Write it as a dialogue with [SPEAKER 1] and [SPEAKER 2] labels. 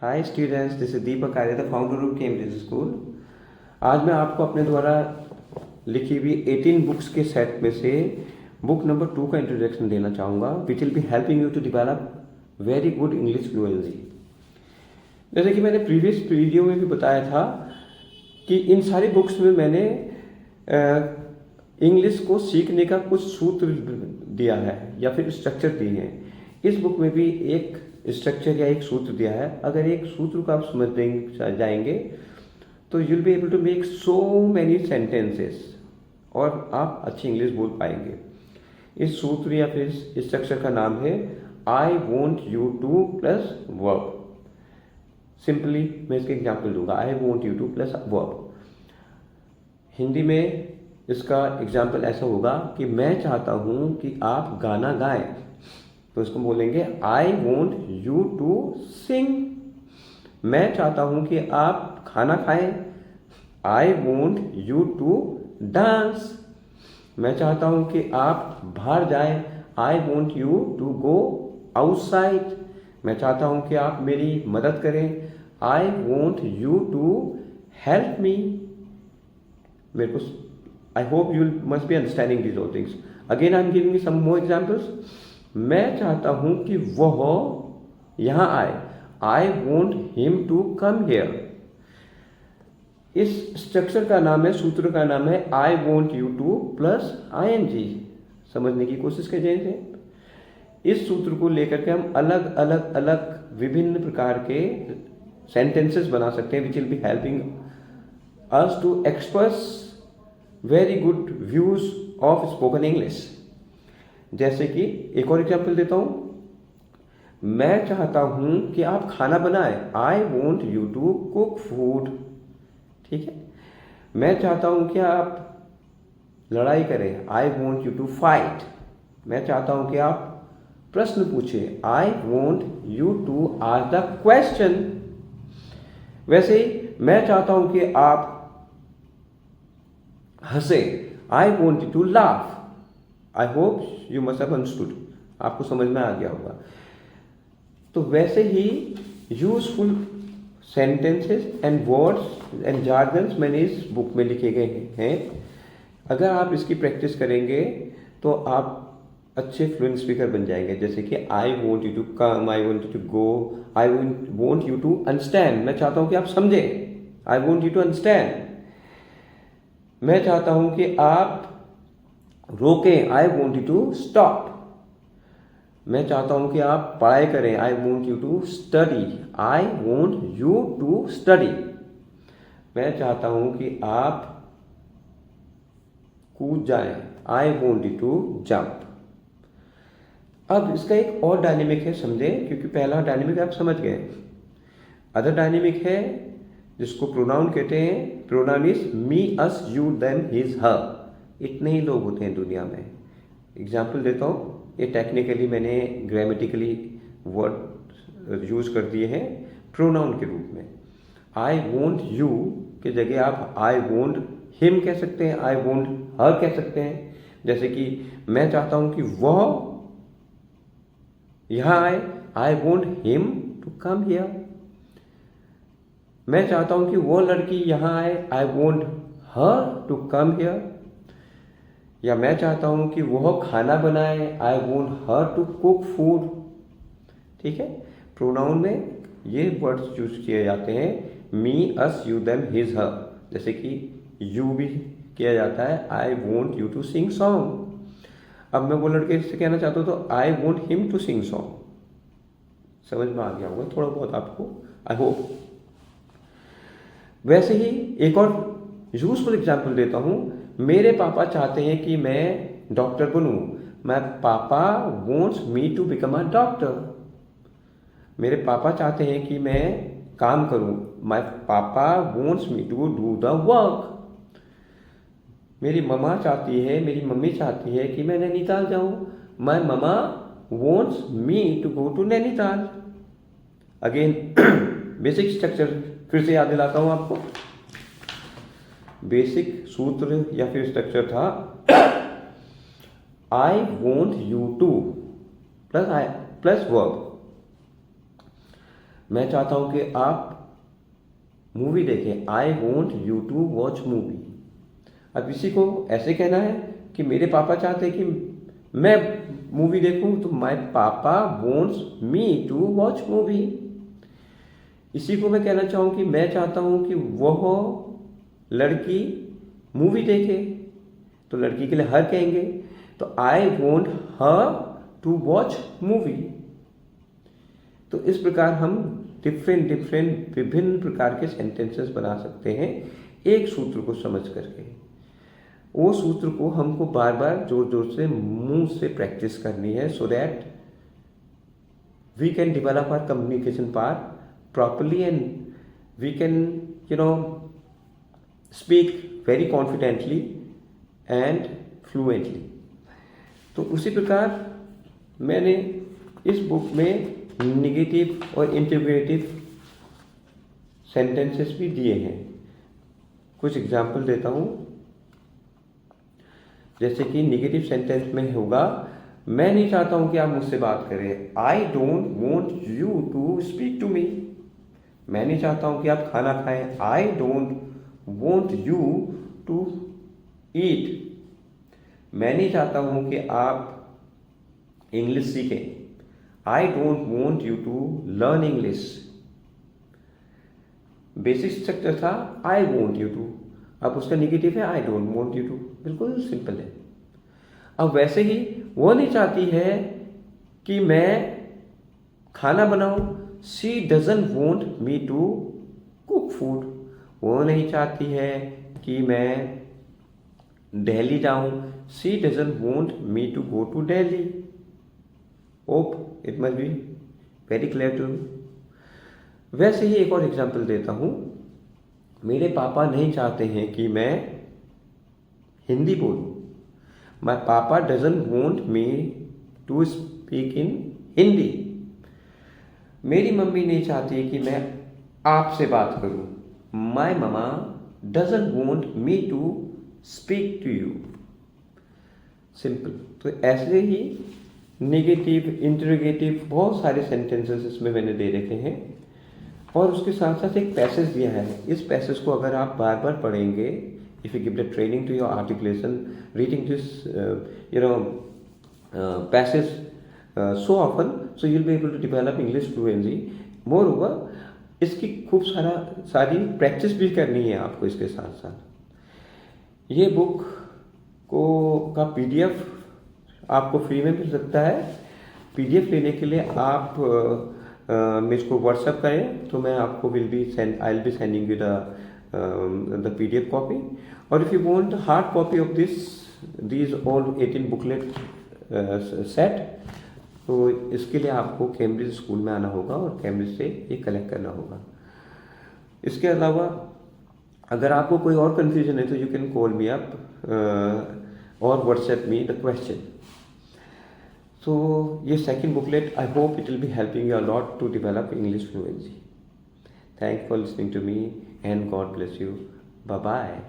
[SPEAKER 1] Hi students, this is Deepak Arya, the founder of Cambridge school. आज मैं आपको अपने द्वारा लिखी हुई 18 बुक्स के सेट में से बुक नंबर 2 का इंट्रोडक्शन देना चाहूँगा, which will be helping you to develop very good English fluency. जैसे कि मैंने प्रीवियस वीडियो में भी बताया था कि इन सारी बुक्स में मैंने इंग्लिश को सीखने का कुछ सूत्र दिया है या फिर स्ट्रक्चर दिए हैं। इस बुक में भी एक स्ट्रक्चर या एक सूत्र दिया है। अगर एक सूत्र को आप समझ जाएंगे तो you will be able to make so many sentences और आप अच्छी इंग्लिश बोल पाएंगे। इस सूत्र या फिर इस स्ट्रक्चर का नाम है I want you to plus verb. Simply मैं इसके एग्जाम्पल दूंगा, आई want you to plus verb. Hindi में इसका एग्जाम्पल ऐसा होगा कि मैं चाहता हूं कि आप गाना गाएं, तो इसको बोलेंगे I want you to sing. मैं चाहता हूं कि आप खाना खाएं, I want you to dance. मैं चाहता हूं कि आप बाहर जाएं, I want you to go outside. मैं चाहता हूं कि आप मेरी मदद करें, I want you to help me. मेरे को I hope you must be understanding these all things. Again, I am giving you some more examples. मैं चाहता हूं कि वह यहां आए, I want him to come here. इस स्ट्रक्चर का नाम है, सूत्र का नाम है I want you to plus ing। समझने की कोशिश कीजिए। इस सूत्र को लेकर के हम अलग अलग अलग विभिन्न प्रकार के सेंटेंसेस बना सकते हैं, which will be helping us to express very good views of spoken English. जैसे कि एक और एग्जाम्पल देता हूं, मैं चाहता हूं कि आप खाना बनाएं, I want you to cook food. ठीक है। मैं चाहता हूं कि आप लड़ाई करें, I want you to fight. मैं चाहता हूं कि आप प्रश्न पूछें, I want you to ask the question. वैसे ही मैं चाहता हूं कि आप हंसे, I want you to laugh. I hope you must have understood, आपको समझ में आ गया होगा। तो वैसे ही useful sentences and words and jargons मैंने इस बुक में लिखे गए हैं। अगर आप इसकी प्रैक्टिस करेंगे तो आप अच्छे फ्लुएंट स्पीकर बन जाएंगे। जैसे कि I want you to come, I want you to go, I want you to understand. मैं चाहता हूं कि आप समझें, I want you to understand. मैं चाहता हूं कि आप रोकें, I want you to stop. मैं चाहता हूं कि आप पढ़ाई करें, I want you to study, I want you to study. मैं चाहता हूं कि आप कूद जाएं, I want you to jump. अब इसका एक और डायनेमिक है, समझे, क्योंकि पहला डायनेमिक आप समझ गए। अदर डायनेमिक है जिसको प्रोनाउन कहते हैं। Pronoun is me, us, you, them, his, her. इतने ही लोग होते हैं दुनिया में। एग्जाम्पल देता हूं, ये टेक्निकली मैंने ग्रामेटिकली वर्ड यूज कर दिए हैं प्रोनाउन के रूप में। आई वॉन्ट यू के जगह आप आई वॉन्ट हिम कह सकते हैं, आई वॉन्ट हर कह सकते हैं। जैसे कि मैं चाहता हूं कि वह यहां आए, I want him to come here. मैं चाहता हूं कि वो लड़की यहां आए, I want her to come here. या मैं चाहता हूं कि वह खाना बनाए, I want her to cook food. ठीक है। प्रोनाउन में ये वर्ड्स यूज किए जाते हैं, me, us, you, them, his, her. जैसे कि यू भी किया जाता है, I want you to sing song. अब मैं वो लड़के से कहना चाहता हूं तो I want him to sing song. समझ में आ गया होगा थोड़ा बहुत आपको, आई होप। वैसे ही एक और यूजफुल एग्जाम्पल देता हूं, मेरे पापा चाहते हैं कि मैं डॉक्टर बनूं, my papa wants me to become a doctor. मेरे पापा चाहते हैं कि मैं काम करूं, my papa wants me to do the work. मेरी मम्मा चाहती है, मेरी मम्मी चाहती है कि मैं नैनीताल जाऊं, my mamma wants me to go to Nainital. Again basic structure फिर से याद दिलाता हूं आपको। बेसिक सूत्र या फिर स्ट्रक्चर था I want you to plus verb. मैं चाहता हूँ कि आप मूवी देखें, I want you to watch movie. अब इसी को ऐसे कहना है कि मेरे पापा चाहते हैं कि मैं मूवी देखूं, तो my papa wants me to watch movie. इसी को मैं कहना चाहूँ कि मैं चाहता हूँ कि वह लड़की मूवी देखे, तो लड़की के लिए हर कहेंगे, तो I want her to watch movie. तो इस प्रकार हम डिफरेंट विभिन्न प्रकार के सेंटेंसेस बना सकते हैं एक सूत्र को समझ करके। वो सूत्र को हमको बार बार जोर जोर से मुंह से प्रैक्टिस करनी है, so that we can develop our communication part properly and we can speak very confidently and fluently। तो उसी प्रकार मैंने इस बुक में नेगेटिव और इंटीग्रेटिव सेंटेंसेस भी दिए हैं। कुछ एग्जाम्पल देता हूँ। जैसे कि नेगेटिव सेंटेंस में होगा, मैं नहीं चाहता हूँ कि आप मुझसे बात करें, I don't want you to speak to me. मैं नहीं चाहता हूं कि आप खाना खाएं, I don't want you to eat. मैं नहीं चाहता हूं कि आप इंग्लिश सीखें, I don't want you to learn English. Basic structure था आई वॉन्ट यू टू, अब उसका निगेटिव है I don't want you to. बिल्कुल सिंपल है। अब वैसे ही वो नहीं चाहती है कि मैं खाना बनाऊं, she doesn't want me to cook food. वो नहीं चाहती है कि मैं दिल्ली जाऊं, she doesn't want me to go to Delhi. Hope it must be very clear to you. वैसे ही एक और एग्जांपल देता हूं। मेरे पापा नहीं चाहते हैं कि मैं हिंदी बोलूं, my papa doesn't want me to speak in Hindi. मेरी मम्मी नहीं चाहती कि मैं आपसे बात करूं, my mama doesn't want me to speak to you. Simple. तो ऐसे ही नेगेटिव, इंटरोगेटिव बहुत सारे सेंटेंसेस इसमें मैंने दे रखे हैं। और उसके साथ साथ एक पैसेज दिया है। इस पैसेज को अगर आप बार बार पढ़ेंगे, if you give the training to your articulation, reading this passage so often, so you'll be able to develop English fluency. Moreover, इसकी खूब सारी प्रैक्टिस भी करनी है आपको इसके साथ साथ। ये बुक का पीडीएफ आपको फ्री में मिल सकता है। पीडीएफ लेने के लिए आप मुझको व्हाट्सएप करें, तो मैं आपको I will be sending you the PDF copy. और if you want hard copy of these all 18 booklet set, तो इसके लिए आपको कैम्ब्रिज स्कूल में आना होगा और कैम्ब्रिज से ये कलेक्ट करना होगा। इसके अलावा अगर आपको कोई और कन्फ्यूजन है तो you can call me up और WhatsApp me the question. So ये second booklet, I hope it will be helping you a lot to develop English fluency. Thanks for listening to me and God bless you. Bye bye.